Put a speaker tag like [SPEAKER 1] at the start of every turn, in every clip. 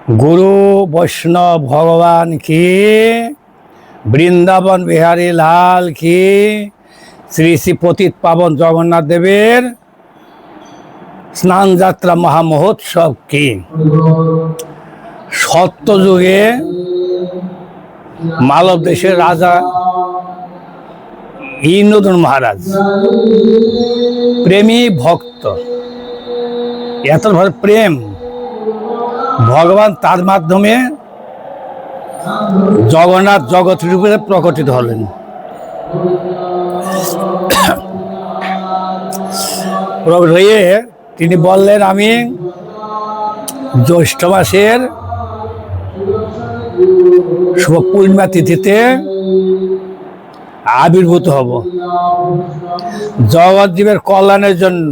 [SPEAKER 1] गुरु वैष्णव भगवान की, বৃন্দাবন বিহারী লাল কি, শ্রী শ্রী পতিত পাবন জগন্নাথ দেবের স্নান যাত্রা মহামহোৎসব কি। সত্যযুগে মালব দেশের রাজা ইন্দ্রদন মহারাজ প্রেমী ভক্ত, এত প্রেম ভগবান তার মাধ্যমে জগন্নাথ জগৎ রূপে প্রকটিত হলেন। প্রকট হয়ে তিনি বললেন, আমি জ্যৈষ্ঠ মাসের শুভ পূর্ণিমা তিথিতে আবির্ভূত হব, জগৎ জীবের কল্যাণের জন্য,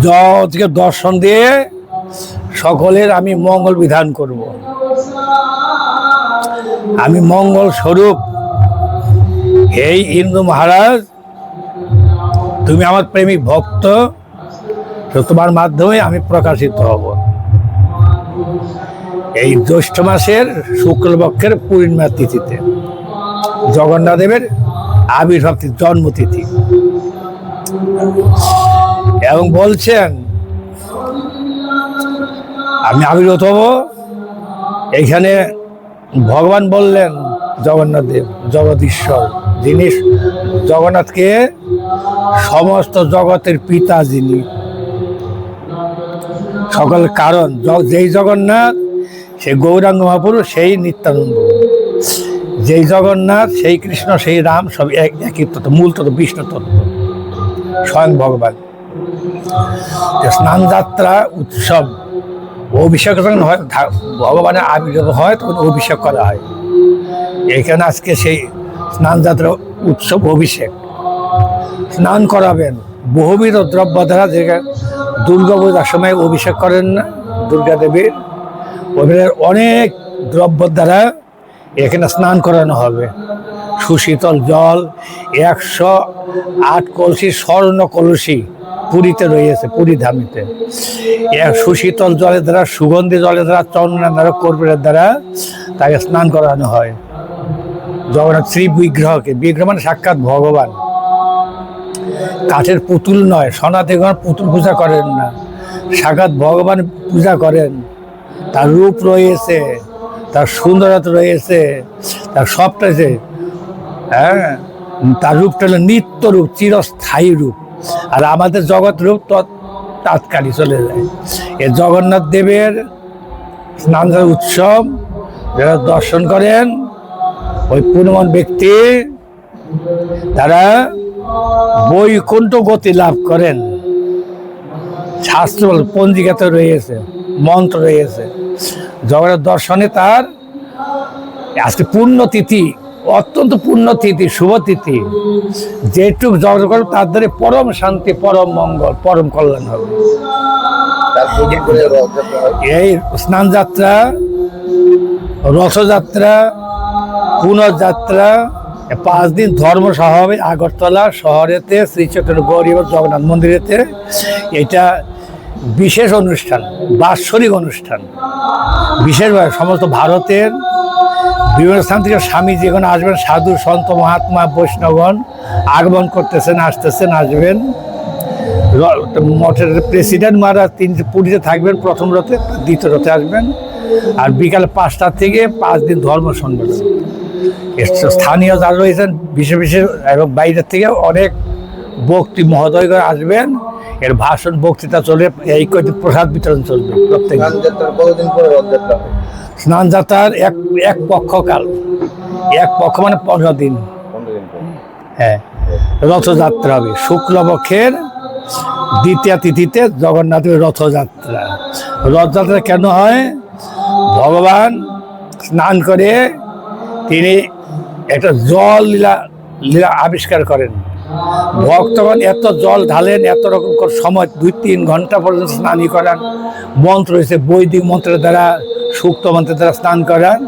[SPEAKER 1] জগৎকে দর্শন দিয়ে সকলের আমি মঙ্গল বিধান করব। আমি মঙ্গল স্বরূপ, এই ইন্দ্র মহারাজ তুমি আমার প্রেমিক ভক্ত, তোমার মাধ্যমে আমি প্রকাশিত হব। এই জ্যৈষ্ঠ মাসের শুক্লপক্ষের পূর্ণিমা তিথিতে জগন্নাথ দেবের আবির্ভাব জন্মতিথি, এবং বলছেন আমি আবির্ভূত হব। এইখানে ভগবান বললেন জগন্নাথ দেব জগদীশ্বর, যিনি জগন্নাথকে সমস্ত জগতের পিতা, যিনি সকল কারণ, যেই জগন্নাথ সেই গৌরাঙ্গ মহাপুরুষ, সেই নিত্যানন্দ, যেই জগন্নাথ সেই কৃষ্ণ, সেই রাম, সব একই তত্ত্ব, মূল তত্ত্ব, বিষ্ণু তত্ত্ব, স্বয়ং ভগবান। স্নান যাত্রা উৎসব, অভিষেক যখন হয়, ভগবানের আবির্ভাব হয়, তখন অভিষেক করা হয়। এখানে আজকে সেই স্নান যাত্রা উৎসব, অভিষেক, স্নান করাবেন বহুবিধ দ্রব্য দ্বারা। যে দুর্গা পূজার সময় অভিষেক করেন না দুর্গা দেবীর, ওদের অনেক দ্রব্য দ্বারা এখানে স্নান করানো হবে। সুশীতল জল, 108 কলসি স্বর্ণ কলসি পুরীতে রয়েছে, পুরী ধামিতে। সুশীতল জলের দ্বারা, সুগন্ধি জলের দ্বারা, চন্দনের দ্বারা, কর্পূরের দ্বারা তাকে স্নান করানো হয়। জগন্নাথ শ্রী বিগ্রহকে, বিগ্রহ মানে সাক্ষাৎ ভগবান, কাঠের পুতুল নয়। সনাতন পুতুল পূজা করেন না, সাক্ষাৎ ভগবান পূজা করেন। তার রূপ রয়েছে, তার সুন্দরতা রয়েছে, তার সবটা আছে। হ্যাঁ, তার রূপটা হলো নিত্য রূপ, চিরস্থায়ী রূপ। আর আমাদের জগৎ রূপ তাৎকালিক চলে যায়। এ জগন্নাথ দেবের স্নান উৎসব যারা দর্শন করেন, ওই পুণ্যবান ব্যক্তি তারা বৈকুণ্ঠ গতি লাভ করেন। শাস্ত্র পঞ্জিকাতে রয়েছে, মন্ত্র রয়েছে। জগন্নাথ দর্শনে তার আজকে পুণ্যতিথি, অত্যন্ত পুণ্যতিথি, শুভতিথি। যেটুক জগৎ করবে তার দ্বারা পরম শান্তি, পরম মঙ্গল, পরম কল্যাণ হবে। এই স্নান যাত্রা, রথযাত্রা, পুনঃযাত্রা, 5 দিন ধর্মসভা হবে আগরতলা শহরেতে, শ্রী চৈতন্য গৌরী জগন্নাথ মন্দিরেতে। এটা বিশেষ অনুষ্ঠান, বাৎসরিক অনুষ্ঠান। বিশেষভাবে সমস্ত ভারতের বিভিন্ন স্থান থেকে স্বামীজি এখন আসবেন, সাধু সন্ত মহাত্মা বৈষ্ণবগণ আগমন করতেছেন, আসতেছেন, আসবেন। মঠের প্রেসিডেন্ট মহারাজ তিনি পুরীতে থাকবেন, প্রথম রথে, দ্বিতীয় রথে আসবেন। আর বিকাল 5টা থেকে 5 দিন ধর্ম সম্মেলন। স্থানীয় যারা রয়েছেন বিশেষ বিশেষ এবং বাইরের থেকে অনেক বক্তি মহোদয়গণ আসবেন। এর ভাষণ, বক্তৃতা চলবে, এই কয়েকদিন প্রসাদ বিতরণ চলবে। প্রত্যেক স্নান যাত্রার এক পক্ষকাল, এক পক্ষ মানে 15 দিন। হ্যাঁ, রথযাত্রা হবে শুক্লপক্ষের দ্বিতীয় তিথিতে জগন্নাথের রথযাত্রা। রথযাত্রা কেন হয়? ভগবান স্নান করে তিনি একটা জল লীলা আবিষ্কার করেন। ভক্তগণ এত জল ঢালেন, এত রকম সময় 2-3 ঘন্টা পর্যন্ত স্নানই করান। মন্ত্র রয়েছে, বৈদিক মন্ত্রের দ্বারা, সুক্ত মন্ত্রের দ্বারা স্নান করান।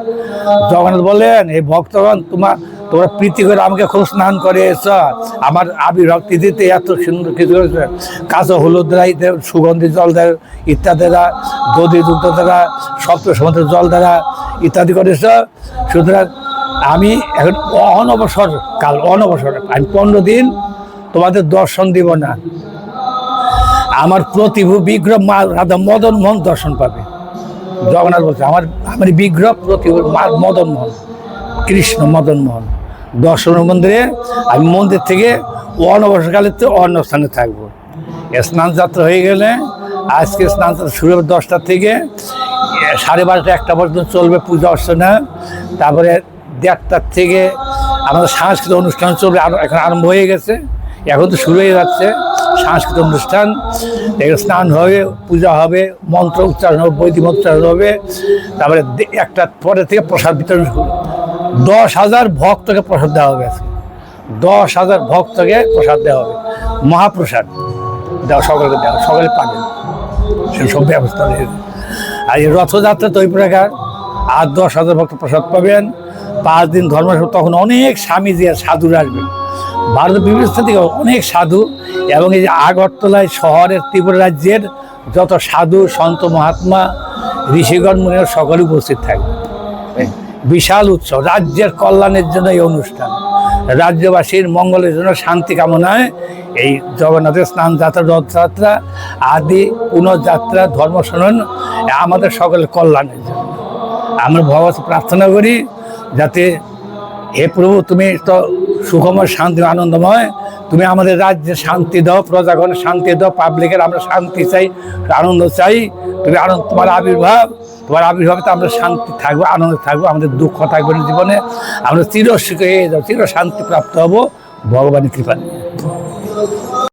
[SPEAKER 1] জগন্নাথ বলেন, এই ভক্তগণ তোমরা প্রীতি করে আমাকে খুব স্নান করে এসো, আমার আবির্ভাব তিথিতে এত সুন্দর কিছু করেছে, কাঁচা হলুদ দ্বারা সুগন্ধি জল দ্বারা ইত্যাদি দ্বারা দধি দুগ্ধ দ্বারা সপ্ত সমুদ্রের জল দ্বারা ইত্যাদি করেছ। সুতরাং আমি এখন অনবসর কাল, অনবসর আমি 15 দিন তোমাদের দর্শন দিব না। আমার প্রতিভু বিগ্রহ মা রাধা মদন মোহন দর্শন পাবে। জগন্নাথ বলছে আমার বিগ্রহ প্রতিভু মদন মোহন, কৃষ্ণ মদন মোহন দর্শন মন্দিরে, আমি মন্দির থেকে অনবসরকালে তো অন্য স্থানে থাকবো। স্নান যাত্রা হয়ে গেলে আজকে স্নান যাত্রা শুরু হবে 10টা থেকে 12:30 1টা পর্যন্ত চলবে পূজা অর্চনা। তারপরে 1:30টার থেকে আমাদের সাংস্কৃতিক অনুষ্ঠান চলবে, এখন আরম্ভ হয়ে গেছে, এখন তো শুরু হয়ে যাচ্ছে সাংস্কৃতিক অনুষ্ঠান। স্নান হবে, পূজা হবে, মন্ত্র উচ্চারণ হবে, বৈদিক উচ্চারণ হবে। তারপরে 1টার পরে থেকে প্রসাদ বিতরণ শুরু। 10,000 ভক্তকে প্রসাদ দেওয়া হবে। 10,000 ভক্তকে প্রসাদ দেওয়া হবে, মহাপ্রসাদ দেওয়া, সকলকে দেওয়া, সকলে পাবেন, সে সব ব্যবস্থা রয়েছে। আর এই রথযাত্রা তো ওই প্রকার, আর 10,000 ভক্ত প্রসাদ পাবেন। 5 দিন ধর্ম, তখন অনেক স্বামীজি আর সাধুরা আসবেন, ভারতের বিভিন্ন স্থান থেকে অনেক সাধু, এবং এই যে আগরতলায় শহরের ত্রিপুরা রাজ্যের যত সাধু সন্ত মহাত্মা ঋষিগণ মুনিরা সকলে উপস্থিত থাকবে। বিশাল উৎসব, রাজ্যের কল্যাণের জন্য এই অনুষ্ঠান, রাজ্যবাসীর মঙ্গলের জন্য, শান্তি কামনায় এই জগন্নাথের স্নান যাত্রা, রথযাত্রা আদি পুনঃযাত্রা, ধর্মশনন আমাদের সকলের কল্যাণের জন্য। আমরা ভগবান প্রার্থনা করি যাতে হে প্রভু তুমি তো সুখময়, শান্তি, আনন্দময়, তুমি আমাদের রাজ্যে শান্তি দাও, প্রজাগণের শান্তি দাও, পাবলিকের আমরা শান্তি চাই, আনন্দ চাই। তুমি আনন্দ, তোমার আবির্ভাবে তো আমরা শান্তি থাকবো, আনন্দে থাকবো, আমাদের দুঃখ থাকবে না জীবনে, আমরা চিরসুখী হয়ে যাবো, চির শান্তি প্রাপ্ত হবো ভগবানের কৃপা নিয়ে।